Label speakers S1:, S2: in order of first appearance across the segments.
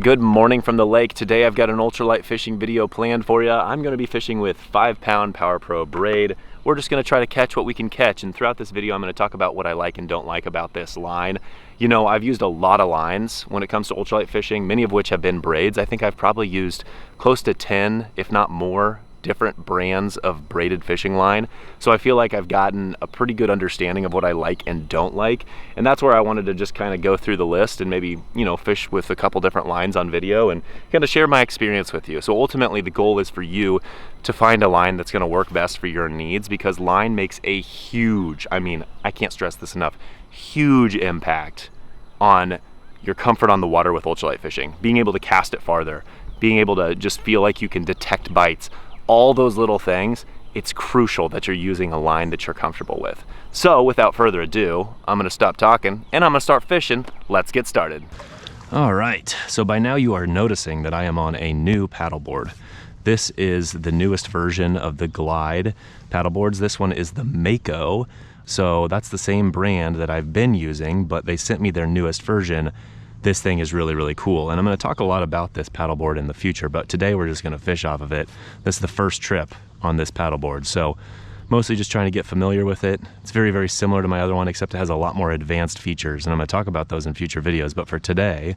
S1: Good morning from the lake. Today I've got an ultralight fishing video planned for you. I'm going to be fishing with 5-pound Power Pro braid. We're just going to try to catch what we can catch, and throughout this video I'm going to talk about what I like and don't like about this line. You know, I've used a lot of lines when it comes to ultralight fishing, many of which have been braids. I think I've probably used close to 10, if not more, different brands of braided fishing line. So I feel like I've gotten a pretty good understanding of what I like and don't like. And that's where I wanted to just kind of go through the list and maybe, you know, fish with a couple different lines on video and kind of share my experience with you. So ultimately the goal is for you to find a line that's going to work best for your needs, because line makes a huge, I mean, I can't stress this enough, huge impact on your comfort on the water with ultralight fishing. Being able to cast it farther, being able to just feel like you can detect bites, all those little things. It's crucial that you're using a line that you're comfortable with. So without further ado, I'm gonna stop talking and I'm gonna start fishing. Let's get started. All right, so by now you are noticing that I am on a new paddleboard. This is the newest version of the Glide paddleboards. This one is the Mako. So that's the same brand that I've been using, but they sent me their newest version. This thing is really, really cool. And I'm gonna talk a lot about this paddleboard in the future, but today we're just gonna fish off of it. This is the first trip on this paddleboard. So mostly just trying to get familiar with it. It's very, very similar to my other one, except it has a lot more advanced features. And I'm gonna talk about those in future videos. But for today,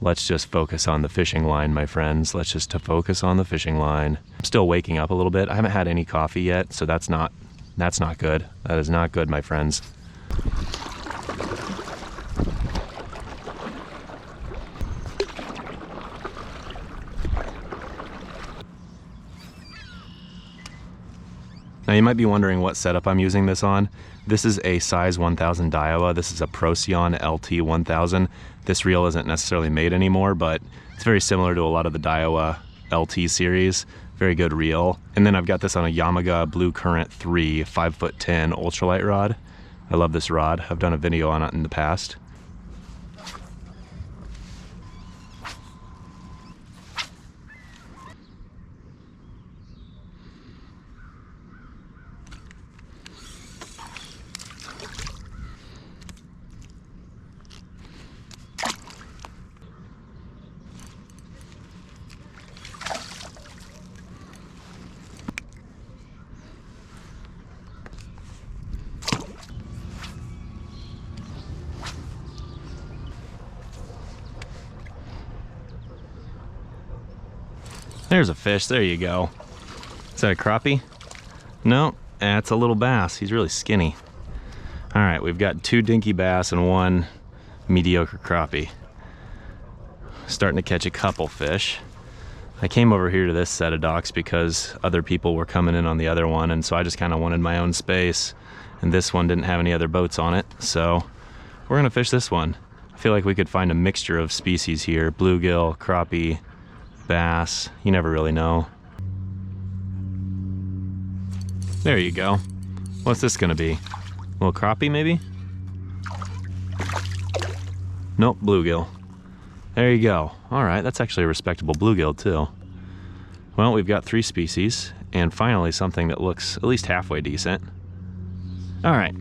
S1: let's just focus on the fishing line, my friends. Let's just focus on the fishing line. I'm still waking up a little bit. I haven't had any coffee yet, so that's not good. That is not good, my friends. Now you might be wondering what setup I'm using this on. This is a size 1000 Daiwa. This is a Procyon LT 1000. This reel isn't necessarily made anymore, but it's very similar to a lot of the Daiwa LT series. Very good reel. And then I've got this on a Yamaga Blue Current 3 5'10" ultralight rod. I love this rod. I've done a video on it in the past. There's a fish, there you go. Is that a crappie? No, that's a little bass. He's really skinny. All right, we've got 2 dinky bass and 1 mediocre crappie. Starting to catch a couple fish. I came over here to this set of docks because other people were coming in on the other one, and so I just kind of wanted my own space, and this one didn't have any other boats on it, so we're gonna fish this one. I feel like we could find a mixture of species here: bluegill, crappie, bass. You never really know. There you go. What's this gonna be? A little crappie maybe? Nope, bluegill. There you go. All right, that's actually a respectable bluegill too. Well, we've got 3 species, and finally something that looks at least halfway decent. All right.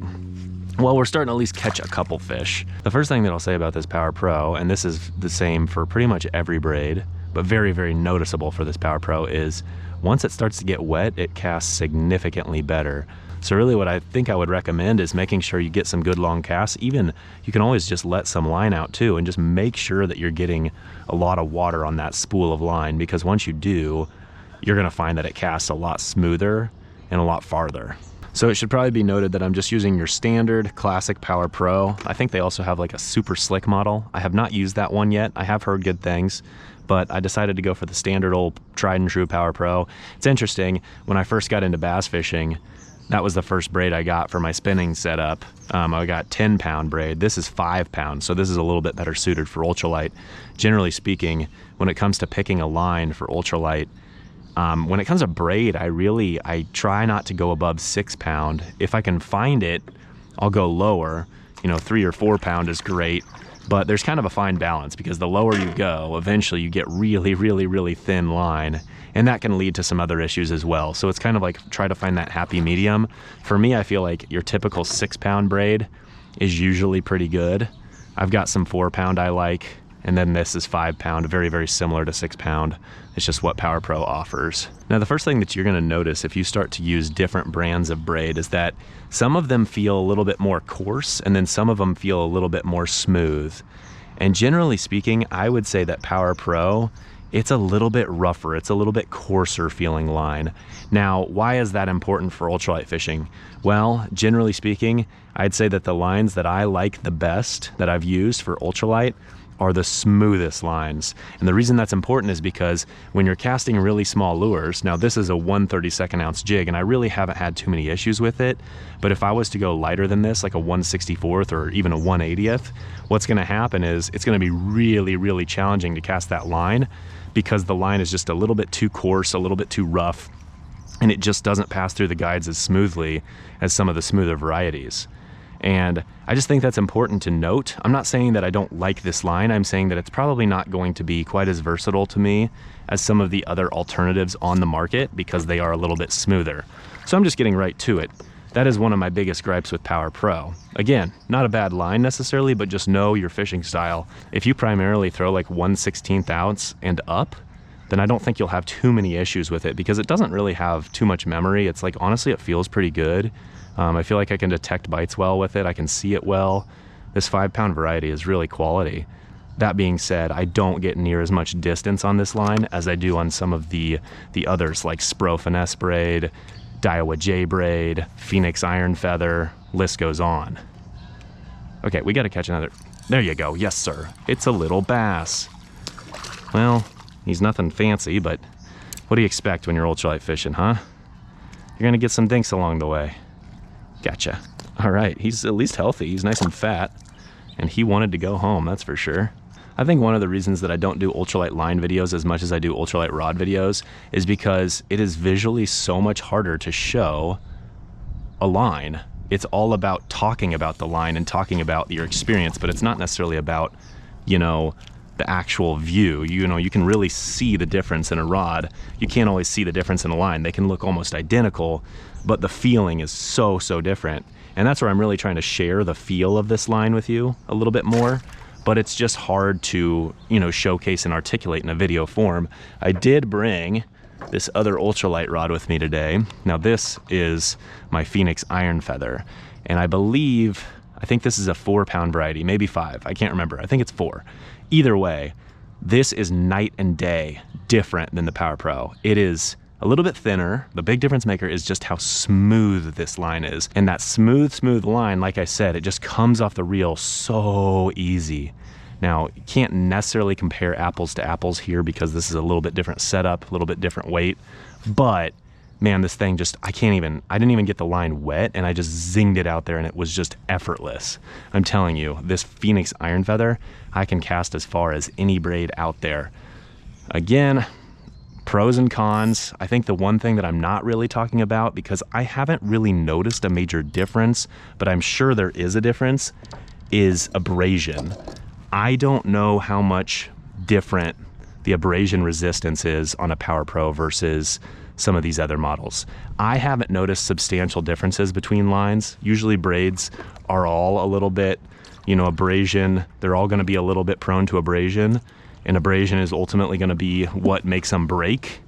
S1: Well, we're starting to at least catch a couple fish. The first thing that I'll say about this Power Pro, and this is the same for pretty much every braid, but very, very noticeable for this Power Pro, is once it starts to get wet, it casts significantly better. So really what I think I would recommend is making sure you get some good long casts. Even, you can always just let some line out too, and just make sure that you're getting a lot of water on that spool of line, because once you do, you're gonna find that it casts a lot smoother and a lot farther. So it should probably be noted that I'm just using your standard classic Power Pro. I think they also have like a super slick model. I have not used that one yet. I have heard good things, but I decided to go for the standard old tried and true Power Pro. It's interesting, when I first got into bass fishing, that was the first braid I got for my spinning setup. I got 10-pound braid. This is 5 pounds, so this is a little bit better suited for ultralight. Generally speaking, when it comes to picking a line for ultralight, when it comes to braid, I try not to go above 6 pound. If I can find it, I'll go lower. You know, 3 or 4 pound is great, but there's kind of a fine balance, because the lower you go, eventually you get really, really, really thin line, and that can lead to some other issues as well. So it's kind of like try to find that happy medium. For me, I feel like your typical 6 pound braid is usually pretty good. I've got some 4 pound I like. And then this is 5 pound, very, very similar to 6 pound. It's just what Power Pro offers. Now, the first thing that you're gonna notice if you start to use different brands of braid is that some of them feel a little bit more coarse, and then some of them feel a little bit more smooth. And generally speaking, I would say that Power Pro, it's a little bit rougher, it's a little bit coarser feeling line. Now, why is that important for ultralight fishing? Well, generally speaking, I'd say that the lines that I like the best that I've used for ultralight are the smoothest lines. And the reason that's important is because when you're casting really small lures, now this is a 1/32 ounce jig and I really haven't had too many issues with it, but if I was to go lighter than this, like a 1/64 or even a 1/80, what's gonna happen is it's gonna be really, really challenging to cast that line because the line is just a little bit too coarse, a little bit too rough, and it just doesn't pass through the guides as smoothly as some of the smoother varieties. And I just think that's important to note. I'm not saying that I don't like this line. I'm saying that it's probably not going to be quite as versatile to me as some of the other alternatives on the market because they are a little bit smoother. So I'm just getting right to it. That is one of my biggest gripes with Power Pro. Again, not a bad line necessarily, but just know your fishing style. If you primarily throw like 1/16 ounce and up, then I don't think you'll have too many issues with it because it doesn't really have too much memory. It's like, honestly, it feels pretty good. I feel like I can detect bites well with it. I can see it well. This 5 pound variety is really quality. That being said, I don't get near as much distance on this line as I do on some of the others like Spro Finesse Braid, Daiwa J Braid, Phoenix Iron Feather, list goes on. Okay, we gotta catch another. There you go, yes sir. It's a little bass. Well, he's nothing fancy, but what do you expect when you're ultralight fishing, huh? You're gonna get some dinks along the way. Gotcha. All right, he's at least healthy. He's nice and fat, and he wanted to go home, that's for sure. I think one of the reasons that I don't do ultralight line videos as much as I do ultralight rod videos is because it is visually so much harder to show a line. It's all about talking about the line and talking about your experience, but it's not necessarily about, you know, the actual view. You know, you can really see the difference in a rod. You can't always see the difference in a line. They can look almost identical, but the feeling is so different. And that's where I'm really trying to share the feel of this line with you a little bit more, but it's just hard to, you know, showcase and articulate in a video form. I did bring this other ultralight rod with me today. Now this is my Phoenix Iron Feather, and I think this is a 4 pound variety, maybe 5, I can't remember. I think it's 4. Either way, this is night and day different than the Power Pro. It is a little bit thinner. The big difference maker is just how smooth this line is. And that smooth line, like I said, it just comes off the reel so easy. Now, you can't necessarily compare apples to apples here because this is a little bit different setup, a little bit different weight, but man, this thing just, I didn't even get the line wet and I just zinged it out there and it was just effortless. I'm telling you, this Phoenix Iron Feather, I can cast as far as any braid out there. Again, pros and cons. I think the one thing that I'm not really talking about, because I haven't really noticed a major difference, but I'm sure there is a difference, is abrasion. I don't know how much different the abrasion resistance is on a Power Pro versus some of these other models. I haven't noticed substantial differences between lines. Usually braids are all a little bit, you know, abrasion, they're all gonna be a little bit prone to abrasion, and abrasion is ultimately gonna be what makes them break.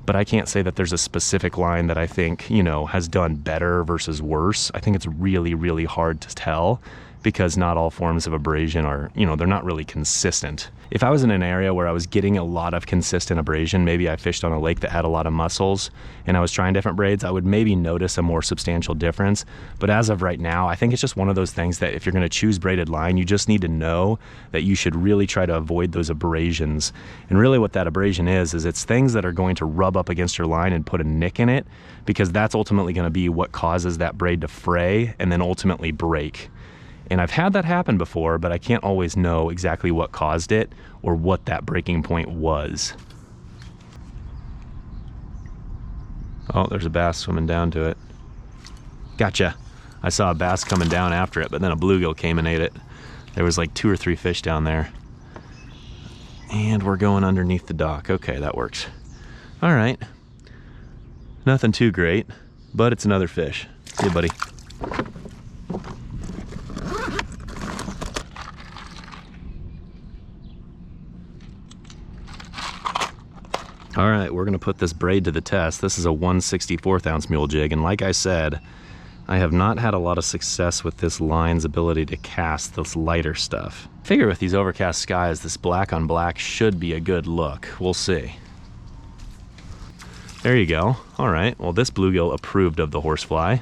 S1: But I can't say that there's a specific line that I think, you know, has done better versus worse. I think it's really hard to tell because not all forms of abrasion are, you know, they're not really consistent. If I was in an area where I was getting a lot of consistent abrasion, maybe I fished on a lake that had a lot of mussels and I was trying different braids, I would maybe notice a more substantial difference. But as of right now, I think it's just one of those things that if you're gonna choose braided line, you just need to know that you should really try to avoid those abrasions. And really what that abrasion is it's things that are going to rub up against your line and put a nick in it, because that's ultimately gonna be what causes that braid to fray and then ultimately break. And I've had that happen before, but I can't always know exactly what caused it or what that breaking point was. Oh, there's a bass swimming down to it. Gotcha. I saw a bass coming down after it, but then a bluegill came and ate it. There was like 2 or 3 fish down there. And we're going underneath the dock. Okay, that works. All right. Nothing too great, but it's another fish. See you, buddy. All right, we're gonna put this braid to the test. This is a 1/64 ounce mule jig, and like I said, I have not had a lot of success with this line's ability to cast this lighter stuff. Figure with these overcast skies, this black on black should be a good look. We'll see. There you go. All right, well, this bluegill approved of the horsefly.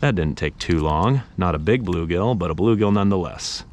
S1: That didn't take too long. Not a big bluegill, but a bluegill nonetheless.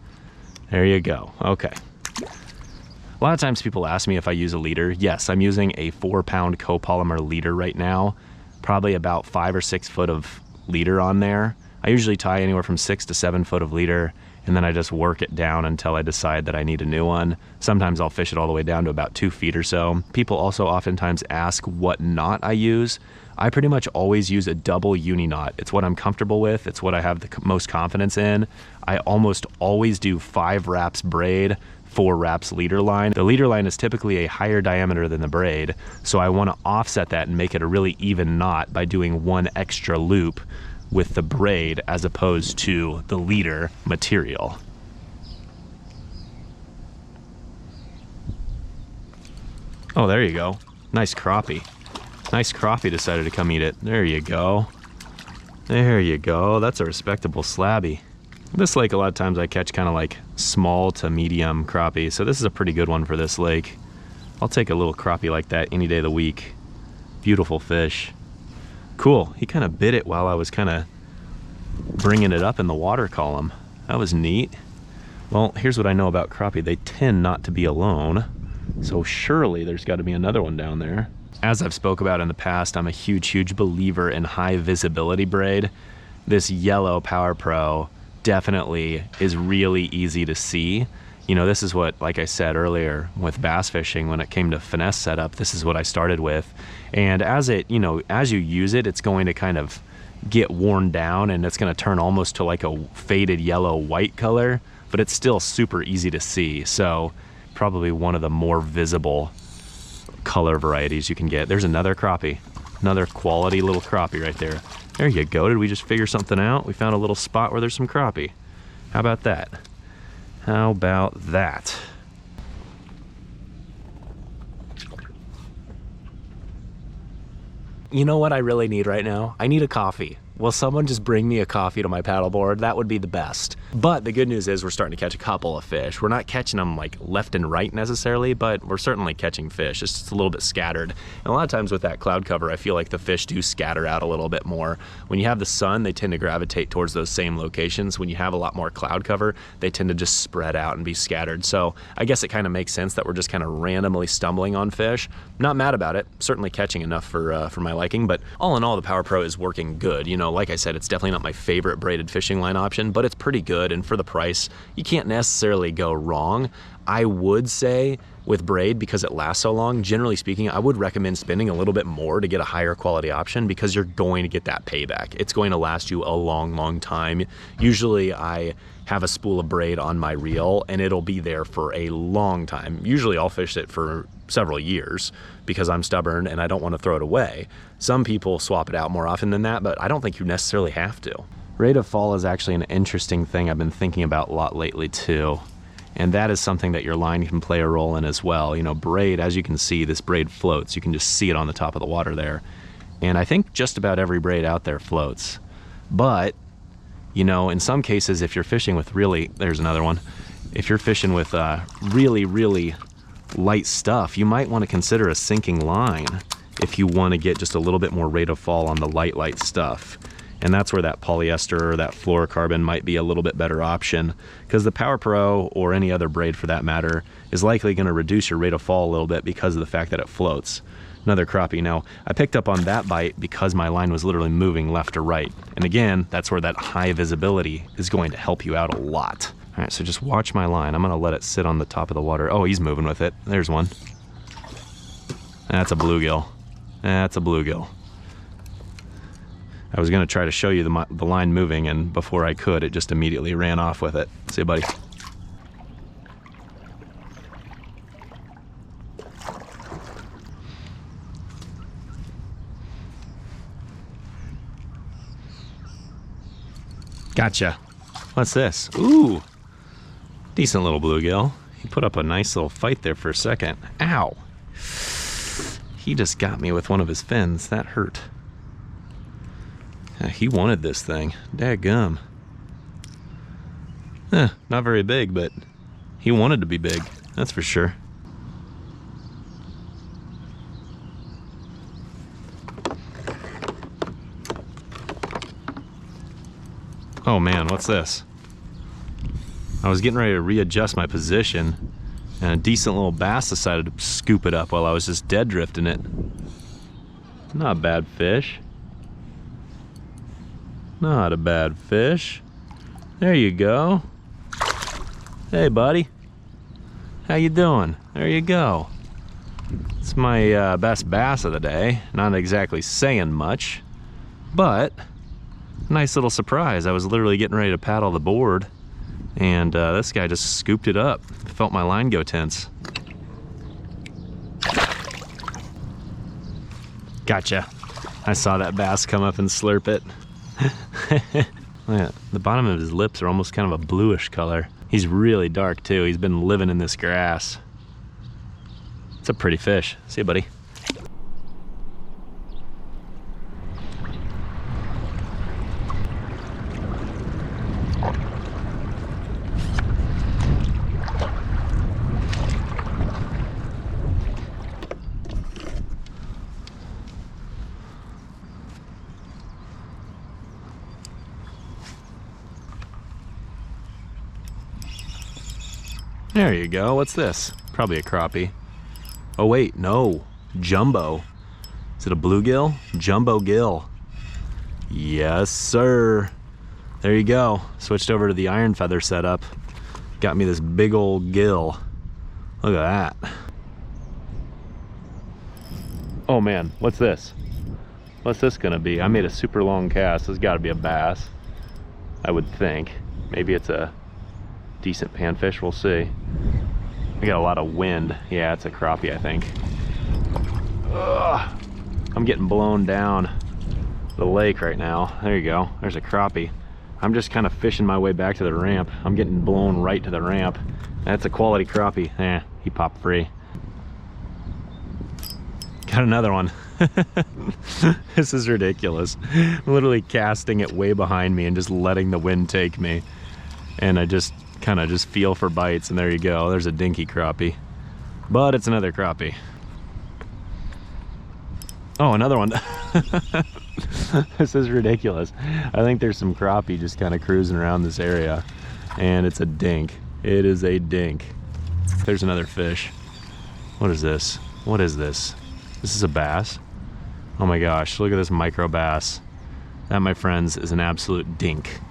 S1: There you go. Okay. A lot of times people ask me if I use a leader. Yes, I'm using a 4-pound copolymer leader right now. Probably about 5 or 6 foot of leader on there. I usually tie anywhere from 6 to 7 foot of leader, and then I just work it down until I decide that I need a new one. Sometimes I'll fish it all the way down to about 2 feet or so. People also oftentimes ask what knot I use. I pretty much always use a double uni knot. It's what I'm comfortable with. It's what I have the most confidence in. I almost always do 5 wraps braid, 4 wraps leader line. The leader line is typically a higher diameter than the braid, so I want to offset that and make it a really even knot by doing 1 extra loop with the braid as opposed to the leader material. Oh, there you go. Nice crappie. Nice crappie decided to come eat it. There you go. There you go. That's a respectable slabby. This lake, a lot of times I catch kind of like small to medium crappie, so this is a pretty good one for this lake. I'll take a little crappie like that any day of the week. Beautiful fish. Cool, he kind of bit it while I was kind of bringing it up in the water column. That was neat. Well, here's what I know about crappie. They tend not to be alone, so surely there's got to be another one down there. As I've spoke about in the past, I'm a huge believer in high visibility braid. This yellow Power Pro definitely is really easy to see. You know, this is what, like I said earlier with bass fishing, when it came to finesse setup, this is what I started with. And as it, you know, as you use it, it's going to kind of get worn down and it's going to turn almost to like a faded yellow white color, but it's still super easy to see. So probably one of the more visible color varieties you can get. There's another crappie, another quality little crappie right there. There you go. Did we just figure something out? We found a little spot where there's some crappie. How about that? How about that? You know what I really need right now? I need a coffee. Will someone just bring me a coffee to my paddleboard? That would be the best. But the good news is we're starting to catch a couple of fish. We're not catching them like left and right necessarily, but we're certainly catching fish. It's just a little bit scattered. And a lot of times with that cloud cover, I feel like the fish do scatter out a little bit more. When you have the sun, they tend to gravitate towards those same locations. When you have a lot more cloud cover, they tend to just spread out and be scattered. So I guess it kind of makes sense that we're just kind of randomly stumbling on fish. Not mad about it. Certainly catching enough for my liking, but all in all, the Power Pro is working good. You know, like I said, it's definitely not my favorite braided fishing line option, but it's pretty good, and for the price, you can't necessarily go wrong. I would say with braid, because it lasts so long, generally speaking, I would recommend spending a little bit more to get a higher quality option because you're going to get that payback. It's going to last you a long time. Usually I have a spool of braid on my reel and it'll be there for a long time. Usually I'll fish it for several years because I'm stubborn and I don't want to throw it away. Some people swap it out more often than that, but I don't think you necessarily have to. Rate of fall is actually an interesting thing I've been thinking about a lot lately too. And that is something that your line can play a role in as well. You know, braid, as you can see, this braid floats. You can just see it on the top of the water there. And I think just about every braid out there floats. But, you know, in some cases, if you're fishing with really, there's another one. If you're fishing with really light stuff, you might want to consider a sinking line if you want to get just a little bit more rate of fall on the light stuff. And that's where that polyester or that fluorocarbon might be a little bit better option, because the Power Pro, or any other braid for that matter, is likely going to reduce your rate of fall a little bit because of the fact that it floats. Another crappie. Now, I picked up on that bite because my line was literally moving left or right. And again, that's where that high visibility is going to help you out a lot. All right, so just watch my line. I'm going to let it sit on the top of the water. Oh, he's moving with it. There's one. That's a bluegill. That's a bluegill. I was going to try to show you the line moving, and before I could, it just immediately ran off with it. See you, buddy. Gotcha. What's this? Ooh, decent little bluegill. He put up a nice little fight there for a second. Ow. He just got me with one of his fins. That hurt. He wanted this thing. Dadgum. Not very big, but he wanted to be big. That's for sure. Oh man, what's this? I was getting ready to readjust my position, and a decent little bass decided to scoop it up while I was just dead drifting it. Not a bad fish. Not a bad fish. There you go. Hey buddy. How you doing? There you go. It's my best bass of the day. Not exactly saying much, but nice little surprise. I was literally getting ready to paddle the board, and this guy just scooped it up. Felt my line go tense. Gotcha. I saw that bass come up and slurp it. The bottom of his lips are almost kind of a bluish color. He's really dark too. He's been living in this grass. It's a pretty fish. See you, buddy. There you go. What's this? Probably a crappie. Oh wait, no. Jumbo. Is it a bluegill? Jumbo gill. Yes, sir. There you go. Switched over to the iron feather setup. Got me this big old gill. Look at that. Oh man, what's this? What's this gonna be? I made a super long cast. This has got to be a bass, I would think. Maybe it's a decent panfish, we'll see. I got a lot of wind. Yeah, it's a crappie, I think. Ugh. I'm getting blown down the lake right now. There you go. There's a crappie. I'm just kind of fishing my way back to the ramp. I'm getting blown right to the ramp. That's a quality crappie. He popped free. Got another one. This is ridiculous. I'm literally casting it way behind me and just letting the wind take me. And I just kind of just feel for bites, and there you go. There's a dinky crappie, but it's another crappie. Oh, another one. This is ridiculous. I think there's some crappie just kind of cruising around this area, and it's a dink. It is a dink. There's another fish. What is this? What is this? This is a bass. Oh my gosh, look at this micro bass. That, my friends, is an absolute dink.